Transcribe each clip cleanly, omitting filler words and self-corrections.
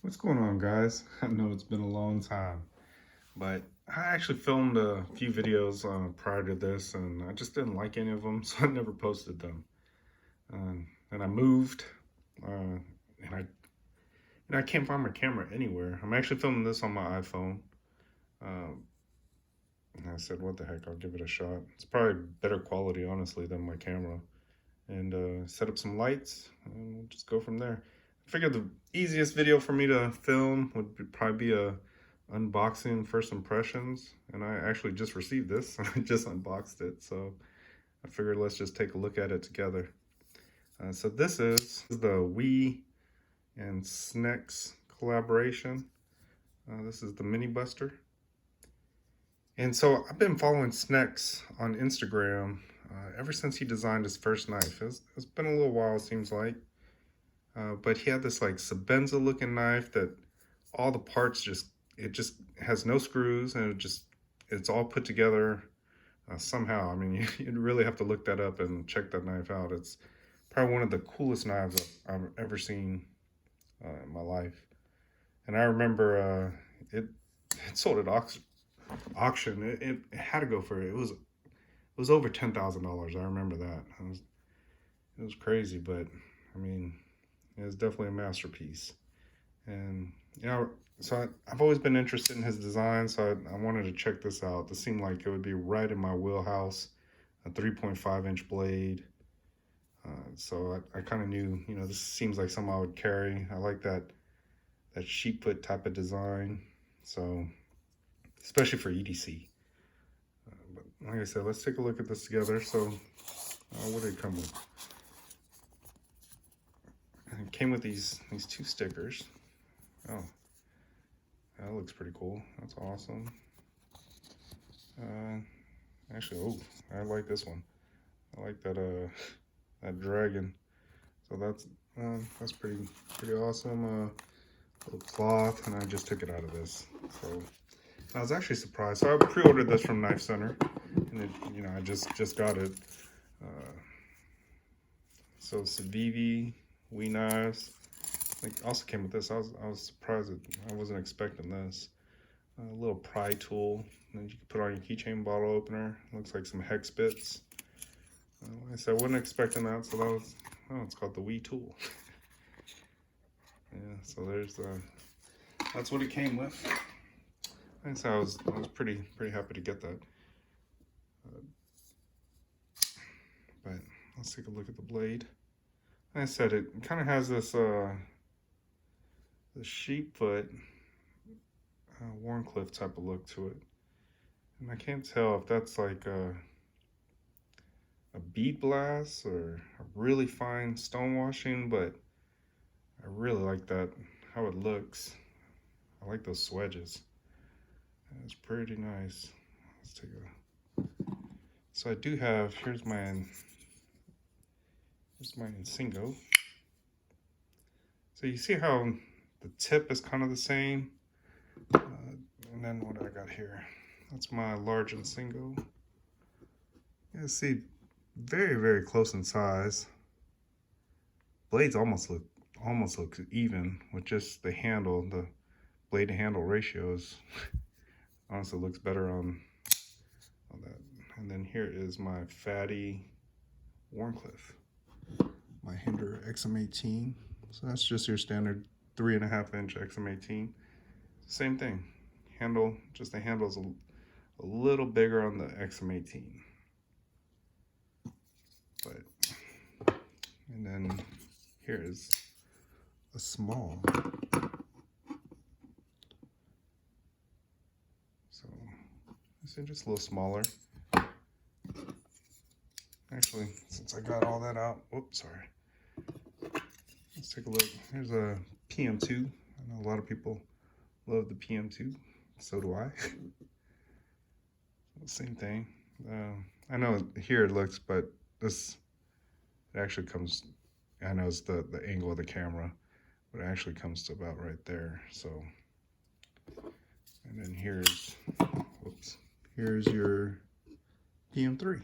What's going on, guys? I know it's been a long time, but I actually filmed a few videos prior to this, and I just didn't like any of them, so I never posted them. And I moved, and I can't find my camera anywhere. I'm actually filming this on my iPhone, uh, and I said, "What the heck? I'll give it a shot." It's probably better quality, honestly, than my camera. And set up some lights, and we'll just go from there. I figured the easiest video for me to film would probably be a unboxing first impressions, and I actually just received this. I just unboxed it, so I figured let's just take a look at it together. So this is the Wii and Snecx collaboration. This is the Mini Buster. And so I've been following Snecx on Instagram ever since he designed his first knife. It's been a little while, it seems like. But he had this like Sebenza looking knife that all the parts it just has no screws, and it's all put together somehow. I mean, you'd really have to look that up and check that knife out. It's probably one of the coolest knives I've ever seen in my life. And I remember it sold at auction. It had to go for it. It was over $10,000. I remember that. It was crazy, but I mean, it was definitely a masterpiece. And so I've always been interested in his design, so I wanted to check this out. This seemed like it would be right in my wheelhouse. A 3.5-inch blade. So I kind of knew, this seems like something I would carry. I like that sheepsfoot type of design. So, especially for EDC. But like I said, let's take a look at this together. So, what did it come with? It came with these two stickers. Oh, that looks pretty cool. That's awesome. Actually, oh, I like this one. I like that that dragon. So that's pretty awesome. Little cloth, and I just took it out of this. So I was actually surprised. So I pre-ordered this from Knife Center, and I just got it. So Civivi Wii knives. It also came with this. I was surprised that I wasn't expecting this. A little pry tool that you can put on your keychain bottle opener. Looks like some hex bits. Like I said, I wasn't expecting that, so it's called the Wii tool. Yeah, so there's that's what it came with. And so I was pretty happy to get that. But let's take a look at the blade. Like I said, it kind of has this the sheepfoot Warncliffe type of look to it, and I can't tell if that's like a bead blast or a really fine stonewashing, but I really like that how it looks. I like those swedges. It's pretty nice. Let's take a. So I do have. Here's my Insingo. So you see how the tip is kind of the same. And then what I got here? That's my large Insingo. Yeah, see, very close in size. Blades almost look even with just the handle. The blade to handle ratios honestly looks better on that. And then here is my fatty Warncliffe, my Hinder XM18. So that's just your standard 3.5-inch XM18. Same thing. Handle, just the handle's a little bigger on the XM18. And then here is a small. So this is just a little smaller. Actually, since I got all that out, oops, sorry. Let's take a look. Here's a PM2. I know a lot of people love the PM2. So do I. Same thing. I know here it looks, but it actually comes, I know it's the angle of the camera, but it actually comes to about right there. So, and then here's your PM3.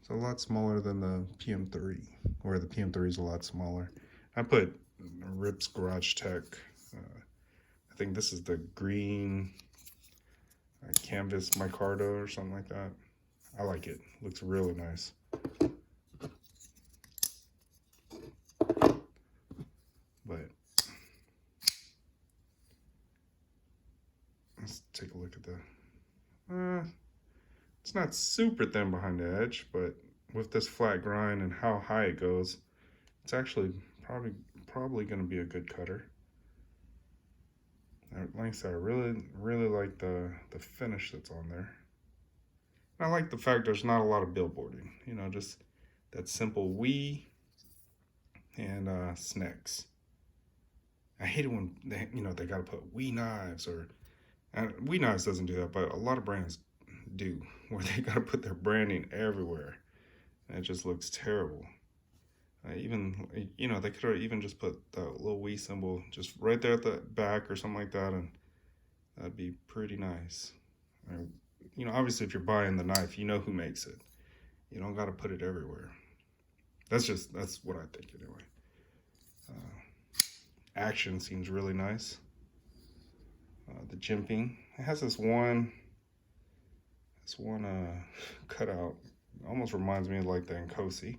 A lot smaller than the PM3, or the PM3 is a lot smaller. I put Rips Garage Tech. I think this is the green canvas micarta or something like that. I like it. Looks really nice. But let's take a look at the. It's not super thin behind the edge, but with this flat grind and how high it goes, it's actually probably going to be a good cutter. Like I said, I really like the finish that's on there. And I like the fact there's not a lot of billboarding. You know, just that simple we and Snecx. I hate it when they got to put we knives or we knives doesn't do that, but a lot of brands do, where they got to put their branding everywhere, and it just looks terrible. Even they could have even just put the little we symbol just right there at the back or something like that, and that'd be pretty nice. Obviously if you're buying the knife, you know who makes it. You don't got to put it everywhere. That's what I think anyway. Action seems really nice. The jimping, it has this one cutout. Almost reminds me of like the Nkosi.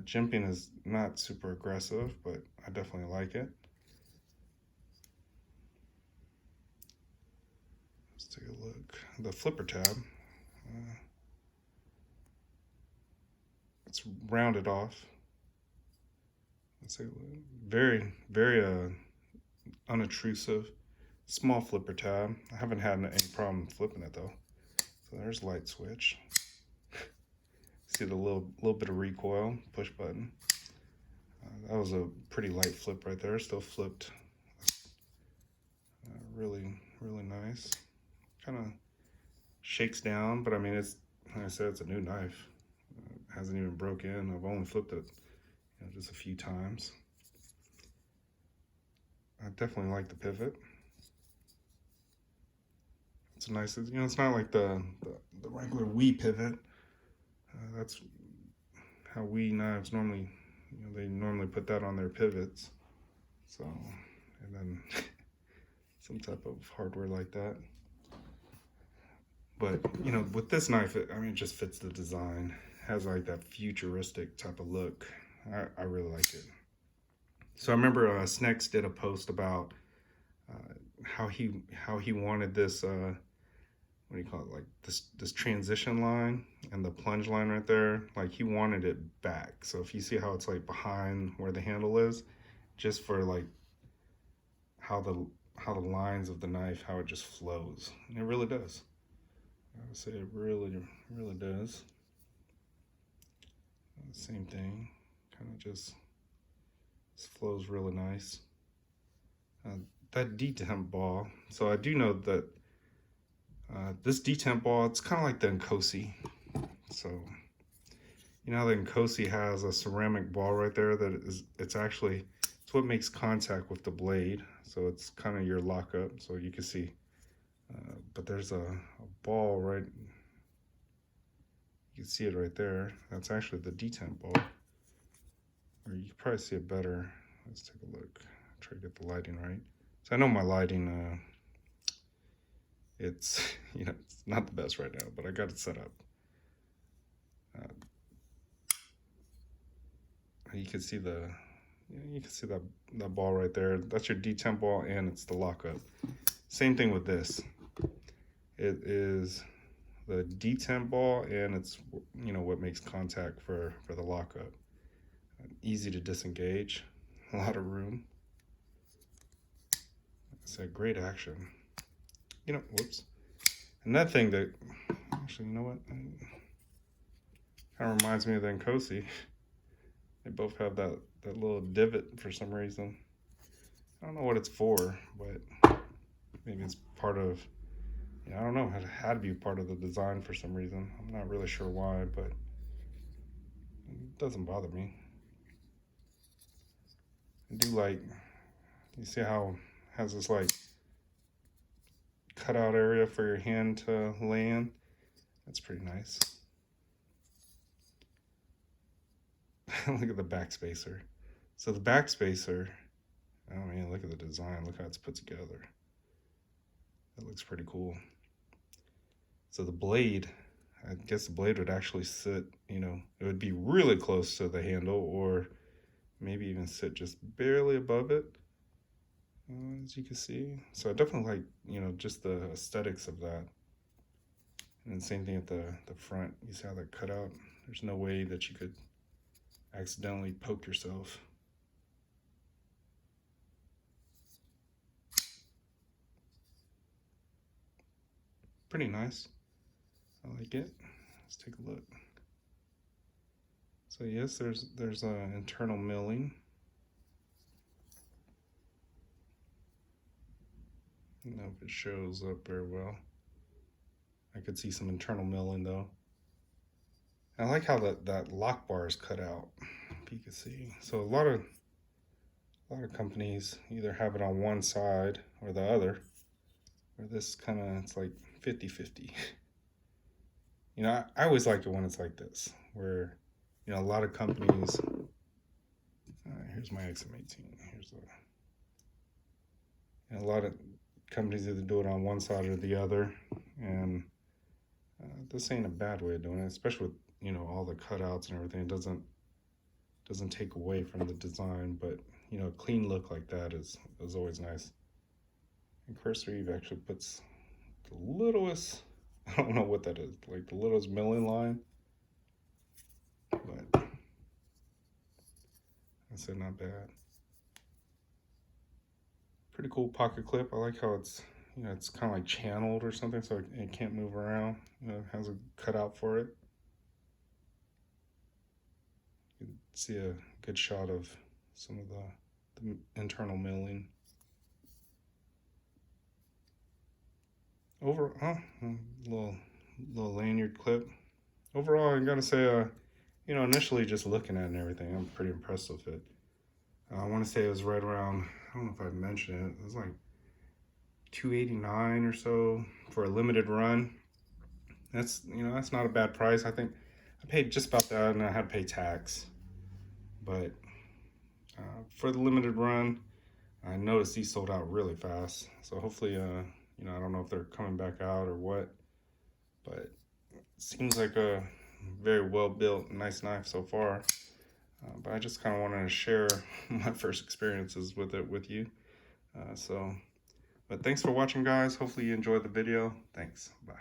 Jimping is not super aggressive, but I definitely like it. Let's take a look. The flipper tab. It's rounded off. Let's take a look. Very, very unobtrusive. Small flipper tab. I haven't had any problem flipping it though. So there's light switch. See the little bit of recoil, push button. That was a pretty light flip right there. Still flipped really, really nice. Kind of shakes down, but I mean, it's, like I said, it's a new knife. It hasn't even broke in. I've only flipped it just a few times. I definitely like the pivot. It's a nice, it's not like the regular we pivot. That's how we knives normally, they normally put that on their pivots. So, and then some type of hardware like that. But, with this knife, it just fits the design. It has like that futuristic type of look. I really like it. So I remember Snecx did a post about how he wanted this, what do you call it, like this transition line and the plunge line right there, like he wanted it back. So if you see how it's like behind where the handle is, just for like how the lines of the knife, how it just flows. And it really does. I would say it really does. Same thing, kind of just flows really nice. That detemp ball, so I do know that this detemp ball, it's kind of like the Nkosi. So the Nkosi has a ceramic ball right there that it's what makes contact with the blade. So it's kind of your lockup, so you can see. But there's a ball right, you can see it right there. That's actually the detemp ball. Or you can probably see it better. Let's take a look. Try to get the lighting right. So I know my lighting, it's it's not the best right now, but I got it set up. You can see that ball right there. That's your detemp ball, and it's the lockup. Same thing with this. It is the detemp ball, and it's what makes contact for the lockup. Easy to disengage, a lot of room. It's a great action. Whoops. And that thing that, actually, you know what? Kind of reminds me of the Nkosi. They both have that little divot for some reason. I don't know what it's for, but maybe it's part of, I don't know, it had to be part of the design for some reason. I'm not really sure why, but it doesn't bother me. I do like, you see how it has this like cutout area for your hand to lay in? That's pretty nice. Look at the backspacer. So the backspacer look at the design. Look how it's put together. That looks pretty cool. So the blade, I guess the blade would actually sit, you know, it would be really close to the handle, or maybe even sit just barely above it, as you can see. So I definitely like, you know, just the aesthetics of that. And then same thing at the front. You see how that cut out? There's no way that you could accidentally poke yourself. Pretty nice. I like it. Let's take a look. So yes, there's internal milling. I don't know if it shows up very well. I could see some internal milling though. I like how that lock bar is cut out, if you can see. So a lot of companies either have it on one side or the other, or this kind of, it's like 50-50. You know, I always like it when it's like this, where, you know, a lot of companies, here's my XM18, here's the, and a lot of companies either do it on one side or the other, and this ain't a bad way of doing it, especially with, you know, all the cutouts and everything. It doesn't take away from the design, but, you know, a clean look like that is always nice. And Cursor Eve actually puts the littlest, I don't know what that is, like the littlest milling line, but I said not bad. Pretty cool pocket clip. I like how it's, you know, it's kind of like channeled or something, so it can't move around. You know, it has a cutout for it. You can see a good shot of some of the internal milling. Overall, little lanyard clip. Overall, I gotta say, you know, initially just looking at it and everything, I'm pretty impressed with it. I want to say it was right around, I don't know if I mentioned it, it was like $289 or so for a limited run. That's, you know, that's not a bad price. I think I paid just about that, and I had to pay tax. But for the limited run, I noticed these sold out really fast. So hopefully, you know, I don't know if they're coming back out or what, but it seems like a very well built, nice knife so far. But I just kind of wanted to share my first experiences with it with you. But thanks for watching, guys. Hopefully you enjoyed the video. Thanks. Bye.